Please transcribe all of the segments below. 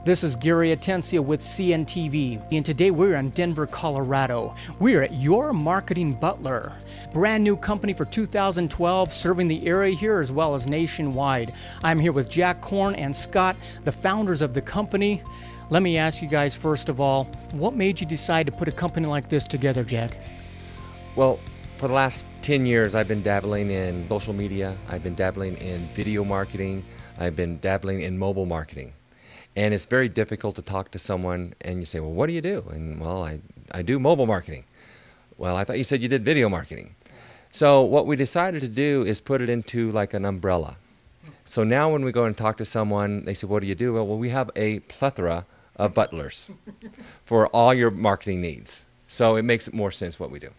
This is Gary Atencia with CNTV, and today we're in Denver, Colorado. We're at Your Marketing Butler, brand new company for 2012, serving the area here as well as nationwide. I'm here with Jack Korn and Scott, the founders of the company. Let me ask you guys, first of all, what made you decide to put a company like this together, Jack? Well, for the last 10 years, I've been dabbling in social media. I've been dabbling in video marketing. I've been dabbling in mobile marketing. And it's very difficult to talk to someone and you say, well, what do you do? And well, I do mobile marketing. Well, I thought you said you did video marketing. So what we decided to do is put it into like an umbrella. So now when we go and talk to someone, they say, what do you do? Well, we have a plethora of butlers for all your marketing needs. So it makes more sense what we do.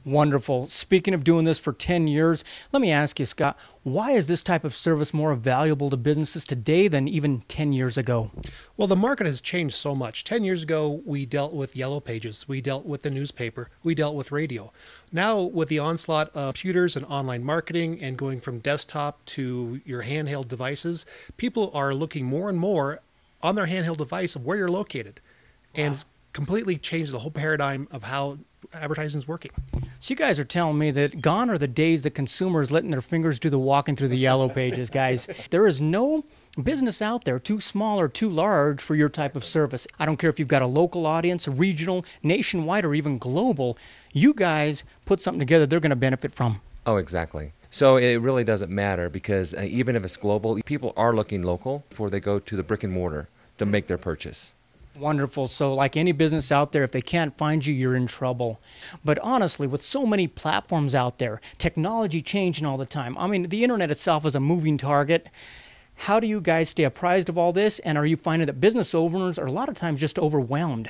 Wonderful. Speaking of doing this for 10 years, let me ask you, Scott, why is this type of service more valuable to businesses today than even 10 years ago? Well, the market has changed so much. 10 years ago, we dealt with yellow pages. We dealt with the newspaper. We dealt with radio. Now, with the onslaught of computers and online marketing and going from desktop to your handheld devices, people are looking more and more on their handheld device of where you're located. Wow. And it's completely changed the whole paradigm of how advertising is working. So you guys are telling me that gone are the days that consumers letting their fingers do the walking through the yellow pages, guys. There is no business out there too small or too large for your type of service. I don't care if you've got a local audience, regional, nationwide, or even global. You guys put something together they're going to benefit from. Oh, exactly. So it really doesn't matter because even if it's global, people are looking local before they go to the brick and mortar to make their purchase. Wonderful. So like any business out there, if they can't find you, you're in trouble. But honestly, with so many platforms out there, technology changing all the time. I mean, the internet itself is a moving target. How do you guys stay apprised of all this? And are you finding that business owners are a lot of times just overwhelmed?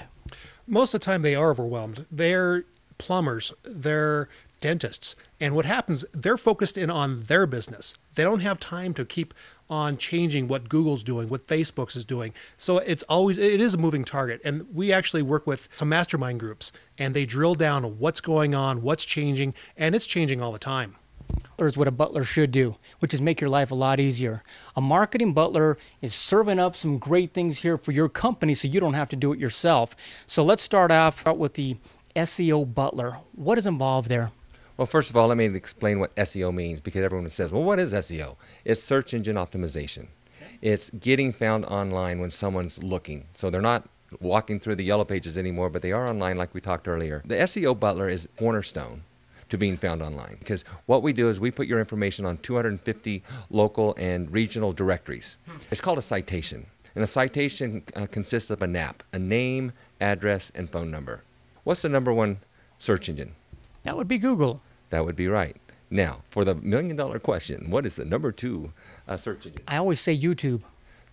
Most of the time they are overwhelmed. They're plumbers, they're dentists. And what happens, they're focused in on their business. They don't have time to keep on changing what Google's doing, what Facebook's is doing. So it is a moving target. And we actually work with some mastermind groups and they drill down on what's going on, what's changing, and it's changing all the time. Is what a butler should do, which is make your life a lot easier. A marketing butler is serving up some great things here for your company so you don't have to do it yourself. So let's start off with the SEO butler. What is involved there? Well, first of all, let me explain what SEO means because everyone says, well, what is SEO? It's search engine optimization. It's getting found online when someone's looking. So they're not walking through the yellow pages anymore, but they are online like we talked earlier. The SEO butler is cornerstone to being found online because what we do is we put your information on 250 local and regional directories. It's called a citation. And a citation consists of a NAP, a name, address, and phone number. What's the number one search engine? That would be Google. That would be right. Now, for the million-dollar question, what is the number two search engine? I always say YouTube.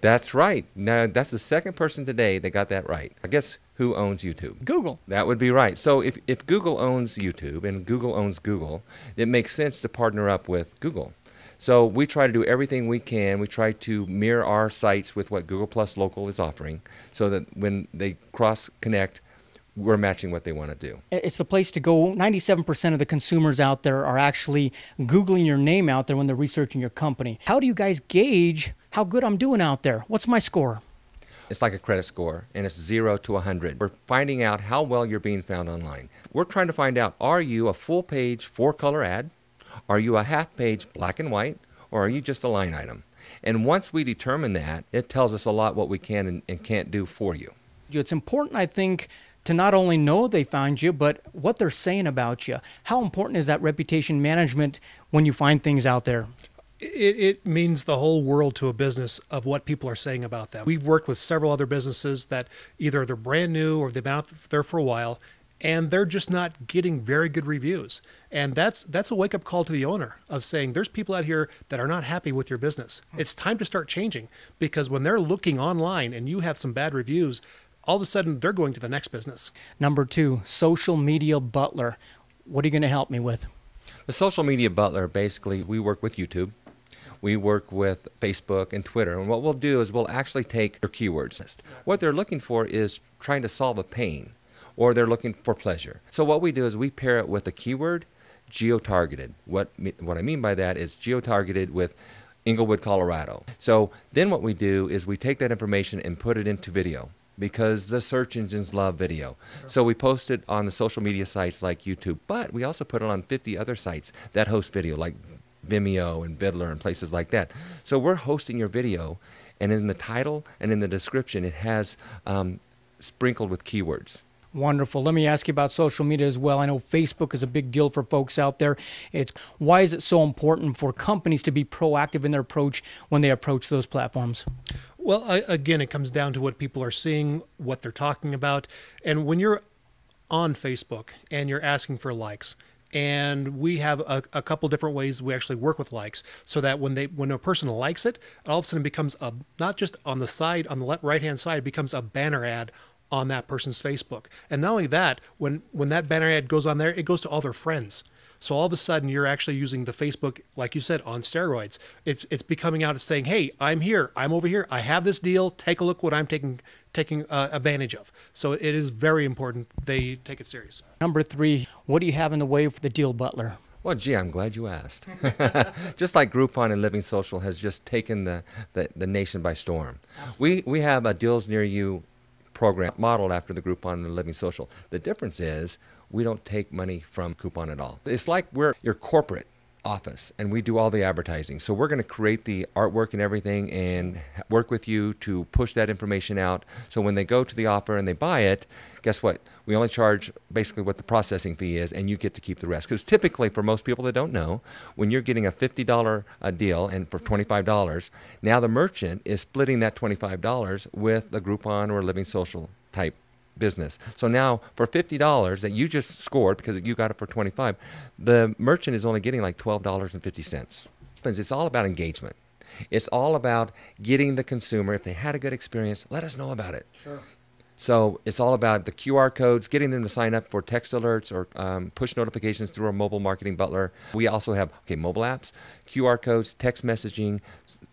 That's right. Now, that's the second person today that got that right. I guess who owns YouTube? Google. That would be right. So if Google owns YouTube and Google owns Google, it makes sense to partner up with Google. So we try to do everything we can. We try to mirror our sites with what Google Plus Local is offering so that when they cross-connect, we're matching what they want to do. It's the place to go. 97% of the consumers out there are actually Googling your name out there when they're researching your company. How do you guys gauge how good I'm doing out there? What's my score? It's like a credit score, and it's 0 to 100. We're finding out how well you're being found online. We're trying to find out, are you a full-page 4-color ad? Are you a half-page black and white? Or are you just a line item? And once we determine that, it tells us a lot what we can and can't do for you. It's important, I think, to not only know they found you, but what they're saying about you. How important is that reputation management when you find things out there? It means the whole world to a business of what people are saying about them. We've worked with several other businesses that either they're brand new or they've been out there for a while, and they're just not getting very good reviews. And that's a wake-up call to the owner of saying, there's people out here that are not happy with your business. It's time to start changing because when they're looking online and you have some bad reviews, all of a sudden they're going to the next business. Number 2, social media butler. What are you going to help me with? The social media butler, basically, we work with YouTube. We work with Facebook and Twitter. And what we'll do is we'll actually take their keywords. What they're looking for is trying to solve a pain or they're looking for pleasure. So what we do is we pair it with a keyword, geo-targeted. What I mean by that is geo-targeted with Inglewood, Colorado. So then what we do is we take that information and put it into video, because the search engines love video. So we post it on the social media sites like YouTube, but we also put it on 50 other sites that host video, like Vimeo and Vidler and places like that. So we're hosting your video, and in the title and in the description, it has sprinkled with keywords. Wonderful. Let me ask you about social media as well. I know Facebook is a big deal for folks out there. Why is it so important for companies to be proactive in their approach when they approach those platforms? Well, again, it comes down to what people are seeing, what they're talking about. And when you're on Facebook and you're asking for likes, and we have a couple different ways we actually work with likes, so that when a person likes it, all of a sudden it becomes not just on the side, on the right-hand side, it becomes a banner ad on that person's Facebook. And not only that, when that banner ad goes on there, it goes to all their friends. So all of a sudden you're actually using the Facebook, like you said, on steroids. It's becoming out as saying, hey, I'm here, I'm over here, I have this deal, take a look what I'm taking advantage of. So it is very important they take it serious. Number 3, what do you have in the way for the deal butler? Well, gee, I'm glad you asked. Just like Groupon and Living Social has just taken the nation by storm. We have a Deals Near You program modeled after the Groupon and Living Social. The difference is we don't take money from Coupon at all. It's like we're your corporate office and we do all the advertising. So we're going to create the artwork and everything and work with you to push that information out. So when they go to the offer and they buy it, guess what? We only charge basically what the processing fee is, and you get to keep the rest. Because typically, for most people that don't know, when you're getting a $50 deal and for $25, now the merchant is splitting that $25 with a Groupon or a Living Social type business. So now for $50 that you just scored because you got it for $25, the merchant is only getting like $12.50. It's all about engagement. It's all about getting the consumer, if they had a good experience, let us know about it. Sure. So it's all about the QR codes, getting them to sign up for text alerts or push notifications through our mobile marketing butler. We also have mobile apps, QR codes, text messaging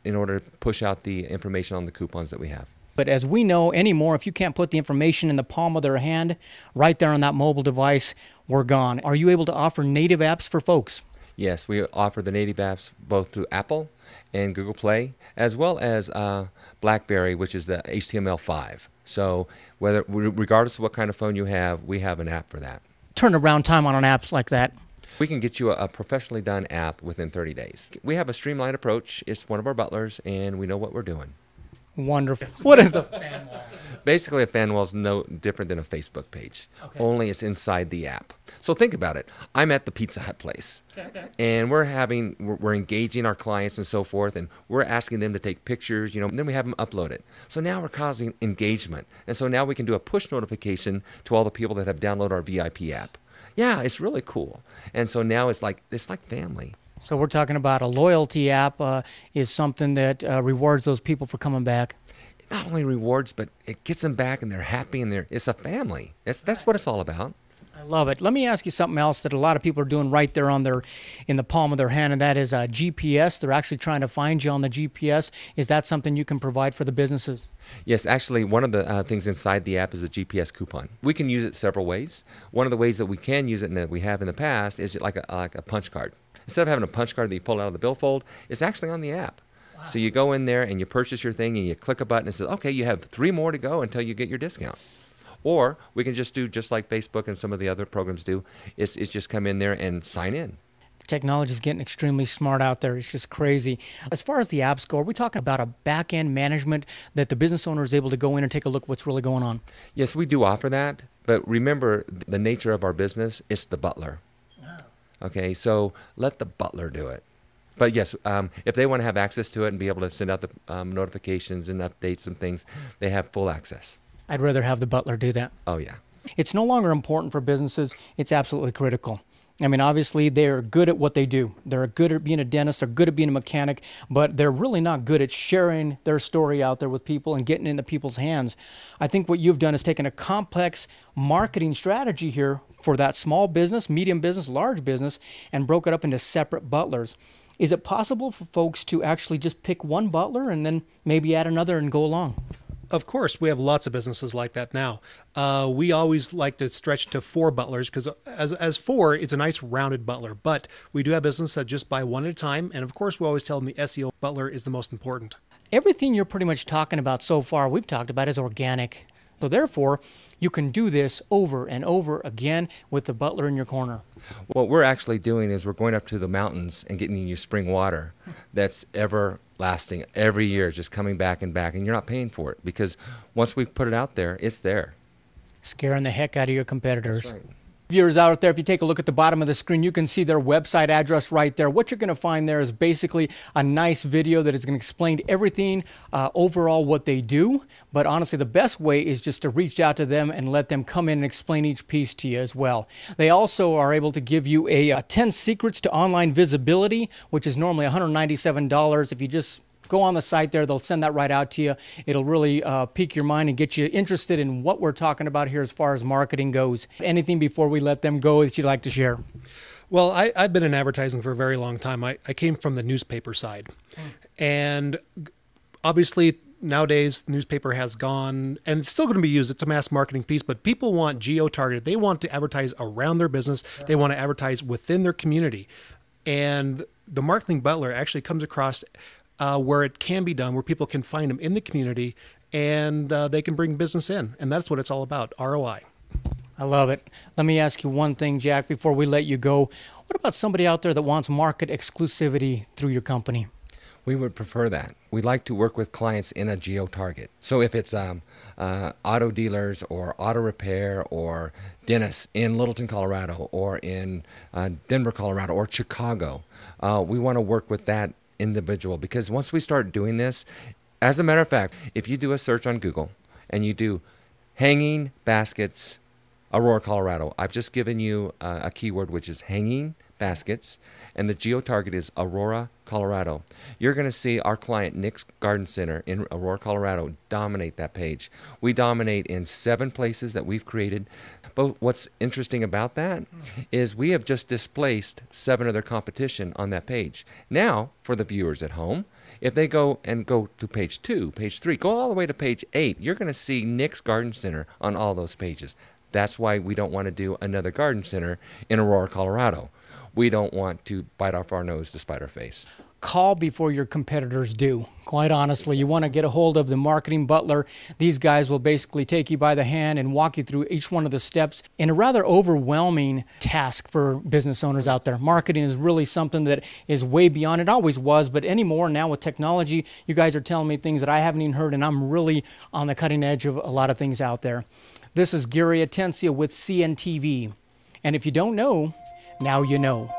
in order to push out the information on the coupons that we have. But as we know anymore, if you can't put the information in the palm of their hand, right there on that mobile device, we're gone. Are you able to offer native apps for folks? Yes, we offer the native apps both through Apple and Google Play, as well as BlackBerry, which is the HTML5. So regardless of what kind of phone you have, we have an app for that. Turnaround time on an app like that? We can get you a professionally done app within 30 days. We have a streamlined approach. It's one of our butlers, and we know what we're doing. Wonderful. What is a fan wall? Basically, a fan wall is no different than a Facebook page. Okay. Only it's inside the app. So think about it. I'm at the Pizza Hut place, and we're engaging our clients and so forth, and we're asking them to take pictures, and then we have them upload it. So now we're causing engagement, and so now we can do a push notification to all the people that have downloaded our VIP app. Yeah, it's really cool. And so now it's like family. So we're talking about a loyalty app is something that rewards those people for coming back. Not only rewards, but it gets them back, and they're happy, and it's a family. That's what it's all about. I love it. Let me ask you something else that a lot of people are doing right there in the palm of their hand, and that is GPS. They're actually trying to find you on the GPS. Is that something you can provide for the businesses? Yes, actually, one of the things inside the app is a GPS coupon. We can use it several ways. One of the ways that we can use it, and that we have in the past, is like a punch card. Instead of having a punch card that you pull out of the billfold, it's actually on the app. Wow. So you go in there and you purchase your thing and you click a button and it says, okay, you have 3 more to go until you get your discount. Or we can just do just like Facebook and some of the other programs do, is just come in there and sign in. Technology is getting extremely smart out there. It's just crazy. As far as the apps go, are we talking about a back-end management that the business owner is able to go in and take a look at what's really going on? Yes, we do offer that. But remember, the nature of our business is the butler. Okay, so let the butler do it. But yes, if they want to have access to it and be able to send out the notifications and updates and things, they have full access. I'd rather have the butler do that. Oh, yeah. It's no longer important for businesses. It's absolutely critical. I mean, obviously, they're good at what they do. They're good at being a dentist. They're good at being a mechanic. But they're really not good at sharing their story out there with people and getting into people's hands. I think what you've done is taken a complex marketing strategy here for that small business, medium business, large business, and broke it up into separate butlers. Is it possible for folks to actually just pick one butler and then maybe add another and go along? Of course, we have lots of businesses like that now. We always like to stretch to 4 butlers because as 4, it's a nice rounded butler. But we do have business that just buy one at a time. And of course, we always tell them the SEO butler is the most important. Everything you're pretty much talking about so far, we've talked about is organic. So therefore, you can do this over and over again with the butler in your corner. What we're actually doing is we're going up to the mountains and getting you spring water that's everlasting. Every year is just coming back and back, and you're not paying for it because once we put it out there, it's there. Scaring the heck out of your competitors. That's right. Viewers out there, if you take a look at the bottom of the screen, you can see their website address right there. What you're going to find there is basically a nice video that is going to explain everything, overall what they do. But honestly, the best way is just to reach out to them and let them come in and explain each piece to you as well. They also are able to give you a 10 secrets to online visibility, which is normally $197. If you just go on the site there, they'll send that right out to you. It'll really pique your mind and get you interested in what we're talking about here as far as marketing goes. Anything before we let them go that you'd like to share? Well, I've been in advertising for a very long time. I came from the newspaper side. And obviously, nowadays, newspaper has gone, and it's still going to be used. It's a mass marketing piece, but people want geo-targeted. They want to advertise around their business. They want to advertise within their community. And the marketing butler actually comes across where it can be done, where people can find them in the community and they can bring business in. And that's what it's all about, ROI. I love it. Let me ask you one thing, Jack, before we let you go. What about somebody out there that wants market exclusivity through your company? We would prefer that. We like to work with clients in a geo-target. So if it's auto dealers or auto repair or dentists in Littleton, Colorado, or in Denver, Colorado, or Chicago, we want to work with that individual, because once we start doing this, as a matter of fact, if you do a search on Google and you do hanging baskets Aurora, Colorado, I've just given you a keyword which is hanging baskets, and the geo-target is Aurora, Colorado. You're going to see our client Nick's Garden Center in Aurora, Colorado dominate that page. We dominate in 7 places that we've created. But what's interesting about that is we have just displaced 7 of their competition on that page. Now, for the viewers at home, if they go to page 2, page 3, go all the way to page 8, you're going to see Nick's Garden Center on all those pages. That's why we don't want to do another garden center in Aurora, Colorado. We don't want to bite off our nose to spite our face. Call before your competitors do. Quite honestly, you want to get a hold of the marketing butler. These guys will basically take you by the hand and walk you through each one of the steps in a rather overwhelming task for business owners out there. Marketing is really something that is way beyond, it always was, but anymore now with technology, you guys are telling me things that I haven't even heard, and I'm really on the cutting edge of a lot of things out there. This is Gary Atencia with CNTV. And if you don't know, now you know.